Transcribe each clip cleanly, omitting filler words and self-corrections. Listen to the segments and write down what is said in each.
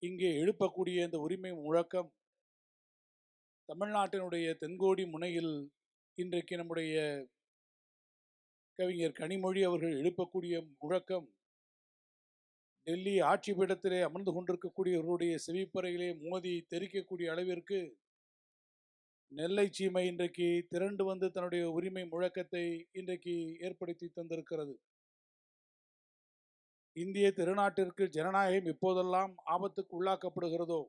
இங்கே எழுப்பக்கூடிய இந்த உரிமை முழக்கம் தமிழ்நாட்டினுடைய தென்கோடி முனையில் இன்றைக்கு நம்முடைய கவிஞர் கனிமொழி அவர்கள் எழுப்பக்கூடிய முழக்கம் டெல்லி ஆட்சி பீடத்திலே அமர்ந்து கொண்டிருக்கக்கூடியவர்களுடைய செவிப்பறையிலே மோதி தெரிக்கக்கூடிய அளவிற்கு நெல்லை சீமை இன்றைக்கு திரண்டு வந்து தன்னுடைய உரிமை முழக்கத்தை இன்றைக்கு ஏற்படுத்தி தந்திருக்கிறது. இந்திய திருநாட்டிற்கு ஜனநாயகம் எப்போதெல்லாம் ஆபத்துக்கு உள்ளாக்கப்படுகிறதோ,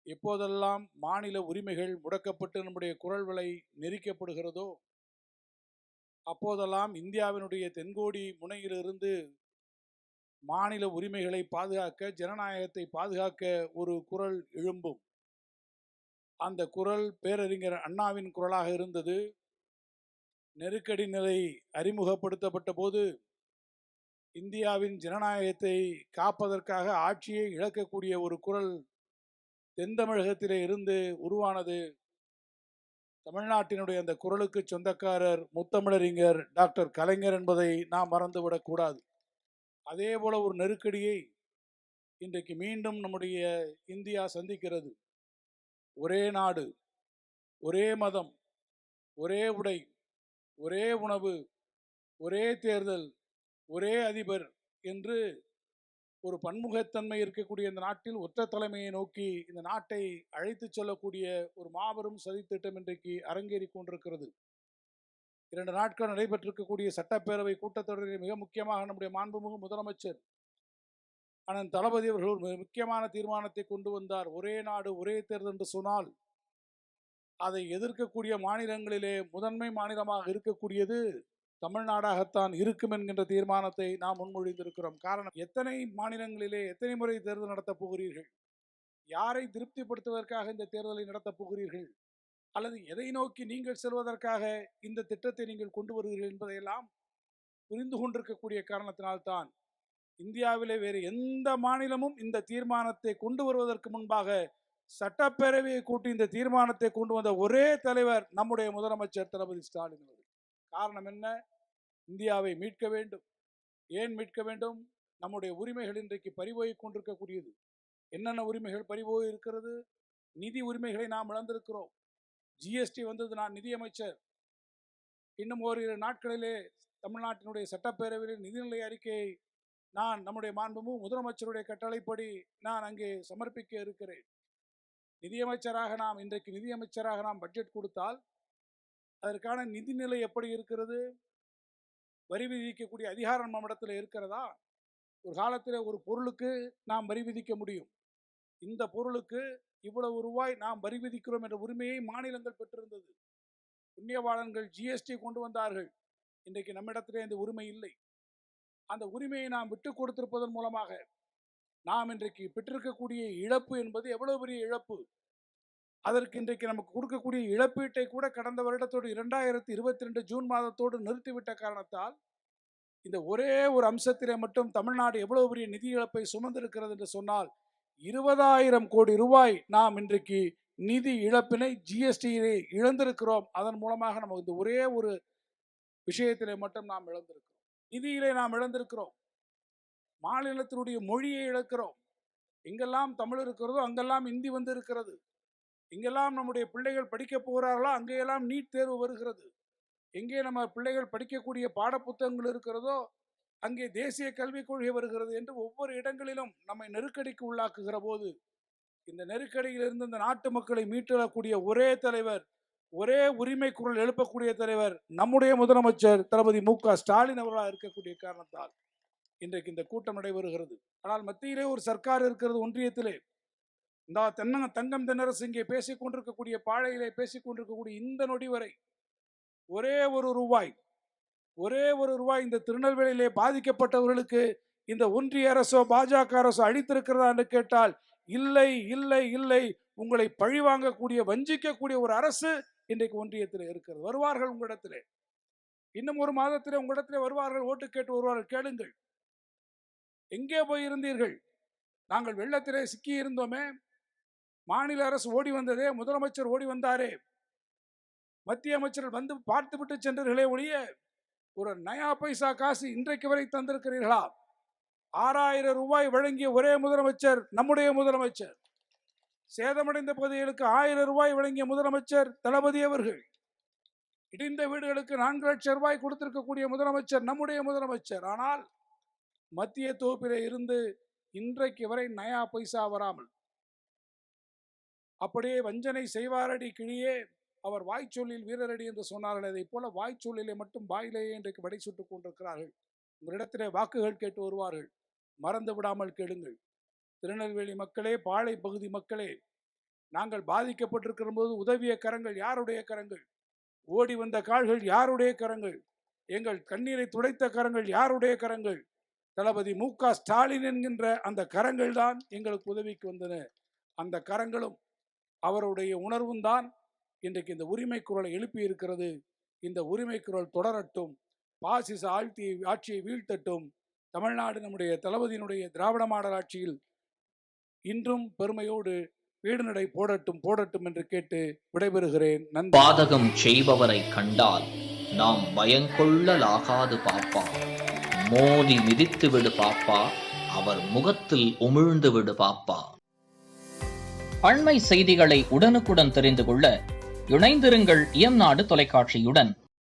எப்போதெல்லாம் மாநில உரிமைகள் முடக்கப்பட்டு நம்முடைய குரல் விலை நெரிக்கப்படுகிறதோ, அப்போதெல்லாம் இந்தியாவினுடைய தென்கோடி முனையிலிருந்து மாநில உரிமைகளை பாதுகாக்க, ஜனநாயகத்தை பாதுகாக்க ஒரு குரல் எழும்பும். அந்த குரல் பேரறிஞர் அண்ணாவின் குரலாக இருந்தது. நெருக்கடி நிலை அறிமுகப்படுத்தப்பட்ட போது இந்தியாவின் ஜனநாயகத்தை காப்பதற்காக ஆட்சியை இழக்கக்கூடிய ஒரு குரல் தென் தமிழகத்திலே இருந்து உருவானது. தமிழ்நாட்டினுடைய அந்த குரலுக்கு சொந்தக்காரர் முத்தமிழறிஞர் டாக்டர் கலைஞர் என்பதை நாம் மறந்துவிடக்கூடாது. அதே போல ஒரு நெருக்கடியை இன்றைக்கு மீண்டும் நம்முடைய இந்தியா சந்திக்கிறது. ஒரே நாடு, ஒரே மதம், ஒரே உடை, ஒரே உணவு, ஒரே தேர்தல், ஒரே அதிபர் என்று ஒரு பன்முகத்தன்மை இருக்கக்கூடிய இந்த நாட்டில் ஒற்றை தலைமையை நோக்கி இந்த நாட்டை அழைத்து செல்லக்கூடிய ஒரு மாபெரும் சதித்திட்டம் இன்றைக்கு அரங்கேறி கொண்டிருக்கிறது. 2 நாட்கள் நடைபெற்றிருக்கக்கூடிய சட்டப்பேரவை கூட்டத்தொடரில் மிக முக்கியமாக நம்முடைய மாண்புமிகு முதலமைச்சர் அண்ணன் தளபதி அவர்கள் ஒரு முக்கியமான தீர்மானத்தை கொண்டு வந்தார். ஒரே நாடு ஒரே தேர்தல் என்று சொன்னால் அதை எதிர்க்கக்கூடிய மாநிலங்களிலே முதன்மை மாநிலமாக இருக்கக்கூடியது தமிழ்நாடாகத்தான் இருக்கும் என்கின்ற தீர்மானத்தை நாம் முன்மொழிந்திருக்கிறோம். காரணம், எத்தனை மாநிலங்களிலே எத்தனை முறை தேர்தல் நடத்தப் போகிறீர்கள்? யாரை திருப்திப்படுத்துவதற்காக இந்த தேர்தலை நடத்தப் போகிறீர்கள்? அல்லது எதை நோக்கி நீங்கள் செல்வதற்காக இந்த திட்டத்தை நீங்கள் கொண்டு வருகிறீர்கள் என்பதையெல்லாம் புரிந்து கொண்டிருக்கக்கூடிய காரணத்தினால்தான் இந்தியாவிலே வேறு எந்த மாநிலமும் இந்த தீர்மானத்தை கொண்டு வருவதற்கு முன்பாக சட்டப்பேரவையை கூட்டி இந்த தீர்மானத்தை கொண்டு வந்த ஒரே தலைவர் நம்முடைய முதலமைச்சர் தளபதி ஸ்டாலின் அவர்கள். காரணம் என்ன? இந்தியாவை மீட்க வேண்டும். ஏன் மீட்க வேண்டும்? நம்முடைய உரிமைகள் இன்றைக்கு பறிபோய் கொண்டிருக்கக்கூடியது. என்னென்ன உரிமைகள் பறிபோய் இருக்கிறது? நிதி உரிமைகளை நாம் இழந்திருக்கிறோம். ஜிஎஸ்டி வந்தது, நான் நிதியமைச்சர். இன்னும் ஓரிரு நாட்களிலே தமிழ்நாட்டினுடைய சட்டப்பேரவையில் நிதிநிலை அறிக்கையை நான் நம்முடைய மாண்புமிகு முதலமைச்சருடைய கட்டளைப்படி நான் அங்கே சமர்ப்பிக்க இருக்கிறேன். நிதியமைச்சராக நாம் இன்றைக்கு நிதியமைச்சராக நாம் பட்ஜெட் கொடுத்தால் அதற்கான நிதிநிலை எப்படி இருக்கிறது? வரி விதிக்கக்கூடிய அதிகாரம் நம்மிடத்தில் இருக்கிறதா? ஒரு காலத்தில் ஒரு பொருளுக்கு நாம் வரி விதிக்க முடியும். இந்த பொருளுக்கு இவ்வளவு ரூபாய் நாம் வரி விதிக்கிறோம் என்ற உரிமையை மாநிலங்கள் பெற்றிருந்தது. புண்ணியவாளன்கள் ஜிஎஸ்டி கொண்டு வந்தார்கள். இன்றைக்கு நம்மிடத்திலே இந்த உரிமை இல்லை. அந்த உரிமையை நாம் விட்டு கொடுத்திருப்பதன் மூலமாக நாம் இன்றைக்கு பெற்றிருக்கக்கூடிய இழப்பு என்பது எவ்வளவு பெரிய இழப்பு! அதற்கு இன்றைக்கு நமக்கு கொடுக்கக்கூடிய இழப்பீட்டை கூட கடந்த வருடத்தோடு 2022 ஜூன் மாதத்தோடு நிறுத்திவிட்ட காரணத்தால் இந்த ஒரே ஒரு அம்சத்திலே மட்டும் தமிழ்நாடு எவ்வளவு பெரிய நிதி இழப்பை சுமந்திருக்கிறது என்று சொன்னால் 20,000 கோடி ரூபாய் நாம் இன்றைக்கு நிதி இழப்பினை ஜிஎஸ்டியிலே இழந்திருக்கிறோம். அதன் மூலமாக நமக்கு இந்த ஒரே ஒரு விஷயத்திலே மட்டும் நாம் இழந்திருக்கிறோம். நிதியிலே நாம் இழந்திருக்கிறோம். மாநிலத்தினுடைய மொழியை இழக்கிறோம். எங்கெல்லாம் தமிழ் இருக்கிறதோ அங்கெல்லாம் இந்தி வந்து இருக்கிறது. எங்கெல்லாம் நம்முடைய பிள்ளைகள் படிக்க போகிறார்களோ அங்கெல்லாம் நீட் தேர்வு வருகிறது. எங்கே நம்ம பிள்ளைகள் படிக்கக்கூடிய பாடப்புத்தகங்கள் இருக்கிறதோ அங்கே தேசிய கல்விக் கொள்கை வருகிறது என்று ஒவ்வொரு இடங்களிலும் நம்மை நெருக்கடிக்கு உள்ளாக்குகிற போது இந்த நெருக்கடியிலிருந்து இந்த நாட்டு மக்களை மீட்டெழக்கூடிய ஒரே தலைவர், ஒரே உரிமை குரல் எழுப்பக்கூடிய தலைவர் நம்முடைய முதலமைச்சர் தளபதி மு.க. ஸ்டாலின் அவர்களாக இருக்கக்கூடிய காரணத்தால் இன்றைக்கு இந்த கூட்டம் நடைபெறுகிறது. ஆனால் மத்தியிலே ஒரு சர்க்கார் இருக்கிறது, ஒன்றியத்திலே. இந்த தங்கம் தென்னரசு இங்கே பேசிக் கொண்டிருக்கக்கூடிய பாழையிலே பேசிக் கொண்டிருக்கக்கூடிய இந்த நொடி வரை ஒரே ஒரு ரூபாய் இந்த திருநெல்வேலியிலே பாதிக்கப்பட்டவர்களுக்கு இந்த ஒன்றிய அரசோ பாஜக அரசோ அளித்திருக்கிறதா என்று கேட்டால் இல்லை இல்லை இல்லை. உங்களை பழிவாங்கக்கூடிய, வஞ்சிக்கக்கூடிய ஒரு அரசு இன்றைக்கு ஒன்றியத்தில் இருக்கிறது. வருவார்கள் உங்களிடத்திலே, இன்னும் ஒரு மாதத்திலே உங்களிடத்திலே வருவார்கள், ஓட்டு கேட்டு வருவார்கள். கேளுங்கள், எங்கே போயிருந்தீர்கள்? நாங்கள் வெள்ளத்திலே சிக்கி இருந்தோமே, மாநில அரசு ஓடி வந்ததே, முதலமைச்சர் ஓடி வந்தாரே, மத்திய அமைச்சர்கள் வந்து பார்த்துவிட்டு சென்றீர்களே ஒழிய ஒரு நயா பைசா காசு இன்றைக்கு வரை தந்திருக்கிறீர்களா? 6,000 ரூபாய் வழங்கிய ஒரே முதலமைச்சர் நம்முடைய முதலமைச்சர். சேதமடைந்த பகுதிகளுக்கு 1000 ரூபாய் வழங்கிய முதலமைச்சர் தளபதி அவர்கள். இடிந்த வீடுகளுக்கு 4 லட்சம் ரூபாய் கொடுத்திருக்கக்கூடிய முதலமைச்சர் நம்முடைய முதலமைச்சர். ஆனால் மத்திய தொகுப்பிலே இருந்து இன்றைக்கு வரை நயா பைசா வராமல் அப்படியே வஞ்சனை செய்வாரடி கிழியே, அவர் வாய்ச்சொல்லில் வீரரடி என்று சொன்னார்கள். அதை போல வாய்ச்சொல்லிலே மட்டும் வாயிலேயே இன்றைக்கு வடை சுட்டுக் கொண்டிருக்கிறார்கள். உங்களிடத்திலே வாக்குகள் கேட்டு வருவார்கள், மறந்து விடாமல் கேளுங்கள். திருநெல்வேலி மக்களே, பாளை பகுதி மக்களே, நாங்கள் பாதிக்கப்பட்டிருக்கிற போது உதவிய கரங்கள் யாருடைய கரங்கள்? ஓடி வந்த கால்கள் யாருடைய கரங்கள்? எங்கள் கண்ணீரை துடைத்த கரங்கள் யாருடைய கரங்கள்? தளபதி மு.க. ஸ்டாலின் என்கின்ற அந்த கரங்கள் தான் எங்களுக்கு உதவிக்கு வந்தன. அந்த கரங்களும் அவருடைய உணர்வும் தான் இன்றைக்கு இந்த உரிமை குரலை எழுப்பி இருக்கிறது. இந்த உரிமை குரல் தொடரட்டும். பாசிச ஆட்சியை வீழ்த்தட்டும். தமிழ்நாடு நம்முடைய தளபதியினுடைய திராவிட மாடல் ஆட்சியில் இன்றும் பெருமையோடு வீடு நடை போடட்டும் என்று கேட்டு விடைபெறுகிறேன். நன்றி. பாதகம் செய்பவரை கண்டால் நாம் பயங்கொள்ளலாகாது பாப்பா. மோதி மிதித்து விடு பாப்பா, அவர் முகத்தில் உமிழ்ந்து விடு பாப்பா. அண்மை செய்திகளை உடனுக்குடன் தெரிந்து கொள்ள இணைந்திருங்கள் இயம்நாடு தொலைக்காட்சியுடன்.